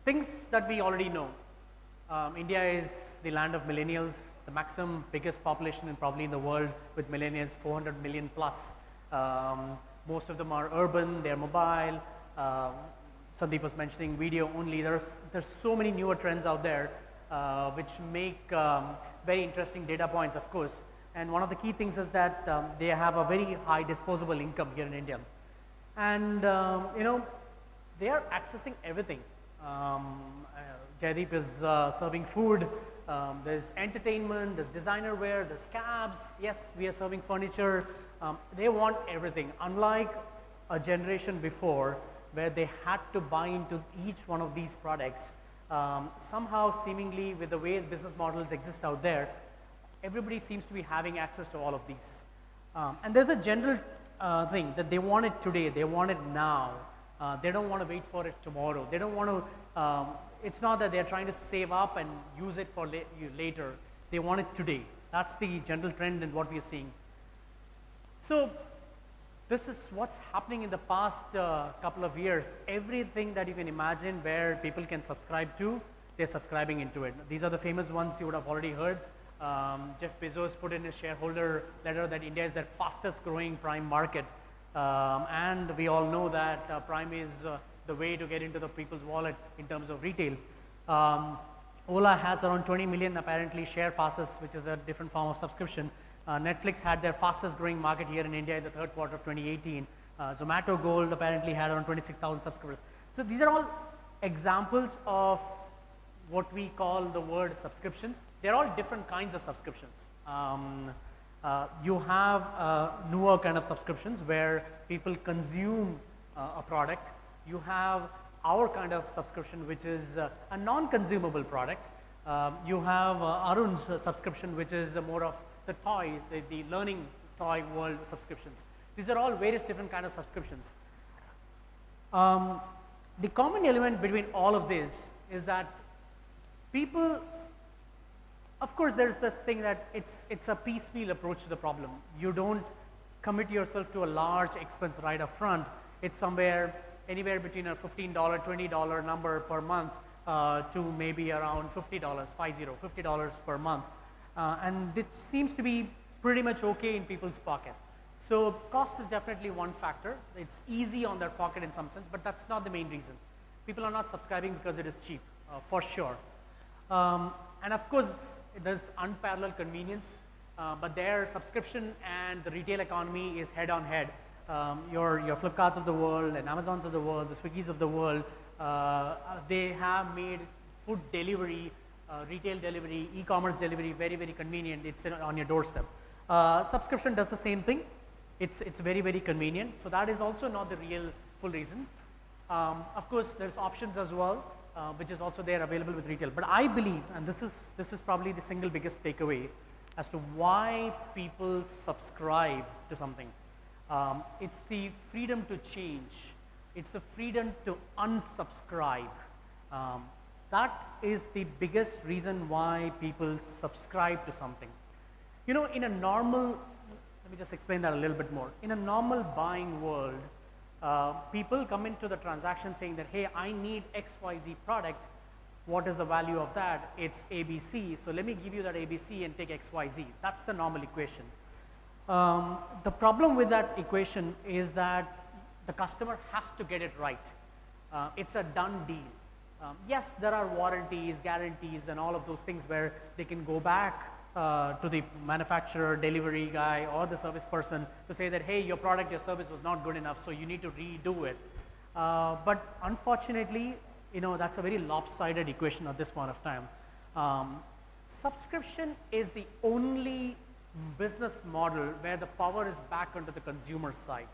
Things that we already know. India is the land of millennials, the maximum biggest population in probably in the world with millennials, 400 million plus. Most of them are urban, they're mobile. Sandeep was mentioning video only. There's so many newer trends out there which make very interesting data points, of course. And one of the key things is that they have a very high disposable income here in India. And you know, they are accessing everything. Jaideep is serving food, there's entertainment, there's designer wear, there's cabs, yes, we are serving furniture. They want everything, unlike a generation before where they had to buy into each one of these products. Somehow, seemingly, with the way business models exist out there, everybody seems to be having access to all of these. And there's a general thing that they want it today, they want it now. They don't want to wait for it tomorrow. They don't want to, it's not that they're trying to save up and use it for later. They want it today. That's the general trend and what we are seeing. So this is what's happening in the past couple of years. Everything that you can imagine where people can subscribe to, they're subscribing into it. These are the famous ones you would have already heard. Jeff Bezos put in his shareholder letter that India is their fastest growing prime market. And we all know that Prime is the way to get into the people's wallet in terms of retail. Ola has around 20 million apparently share passes, which is a different form of subscription. Netflix had their fastest growing market here in India in the third quarter of 2018. Zomato Gold apparently had around 26,000 subscribers. So these are all examples of what we call the word subscriptions. They're all different kinds of subscriptions. You have newer kind of subscriptions where people consume a product. You have our kind of subscription, which is a non-consumable product. You have Arun's subscription, which is more of the toy, the learning toy world subscriptions. These are all various different kind of subscriptions. The common element between all of this is that people, of course, there's this thing that it's a piecemeal approach to the problem. You don't commit yourself to a large expense right up front. It's anywhere between a $15, $20 number per month to maybe around $50, $50 per month. And it seems to be pretty much okay in people's pocket. So cost is definitely one factor. It's easy on their pocket in some sense, but that's not the main reason. People are not subscribing because it is cheap, for sure. And of course, there's unparalleled convenience, but their subscription and the retail economy is head on head. Your Flipkarts of the world and Amazons of the world, the Swiggies of the world, they have made food delivery, retail delivery, e-commerce delivery very, very convenient. It's on your doorstep. Subscription does the same thing. It's very, very convenient. So that is also not the real full reason. Of course, there's options as well, which is also there available with retail. But I believe, and this is probably the single biggest takeaway as to why people subscribe to something. It's the freedom to change. It's the freedom to unsubscribe. That is the biggest reason why people subscribe to something. You know, in a normal, let me just explain that a little bit more. In a normal buying world, people come into the transaction saying that, hey, I need XYZ product. What is the value of that? It's ABC. So let me give you that ABC and take XYZ. That's the normal equation. The problem with that equation is that the customer has to get it right. It's a done deal. Yes, there are warranties, guarantees, and all of those things where they can go back to the manufacturer, delivery guy, or the service person to say that, hey, your product, your service was not good enough, so you need to redo it. But unfortunately, you know, that's a very lopsided equation at this point of time. Subscription is the only business model where the power is back onto the consumer side.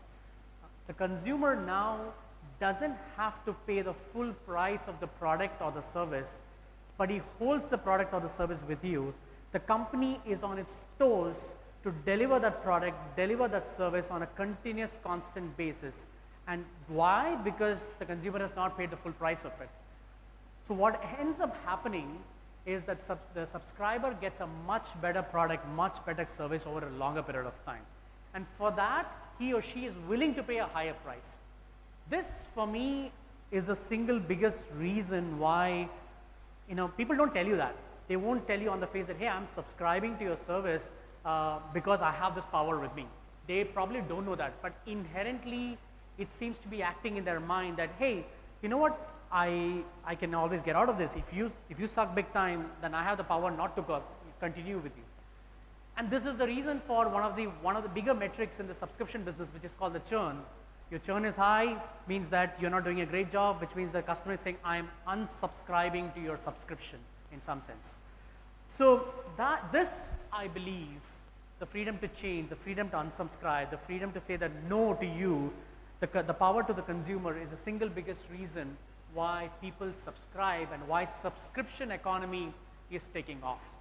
The consumer now doesn't have to pay the full price of the product or the service, but he holds the product or the service with you. The company is on its toes to deliver that product, deliver that service on a continuous, constant basis. And why? Because the consumer has not paid the full price of it. So what ends up happening is that the subscriber gets a much better product, much better service over a longer period of time. And for that, he or she is willing to pay a higher price. This, for me, is the single biggest reason why, people don't tell you that. They won't tell you on the face that, hey, I'm subscribing to your service because I have this power with me. They probably don't know that, but inherently it seems to be acting in their mind that, hey, you know what, I can always get out of this. If you suck big time, then I have the power not to continue with you. And this is the reason for one of the bigger metrics in the subscription business, which is called the churn. Your churn is high, means that you're not doing a great job, which means the customer is saying, I'm unsubscribing to your subscription in some sense. So this, I believe, the freedom to change, the freedom to unsubscribe, the freedom to say that no to you, the power to the consumer is the single biggest reason why people subscribe and why subscription economy is taking off.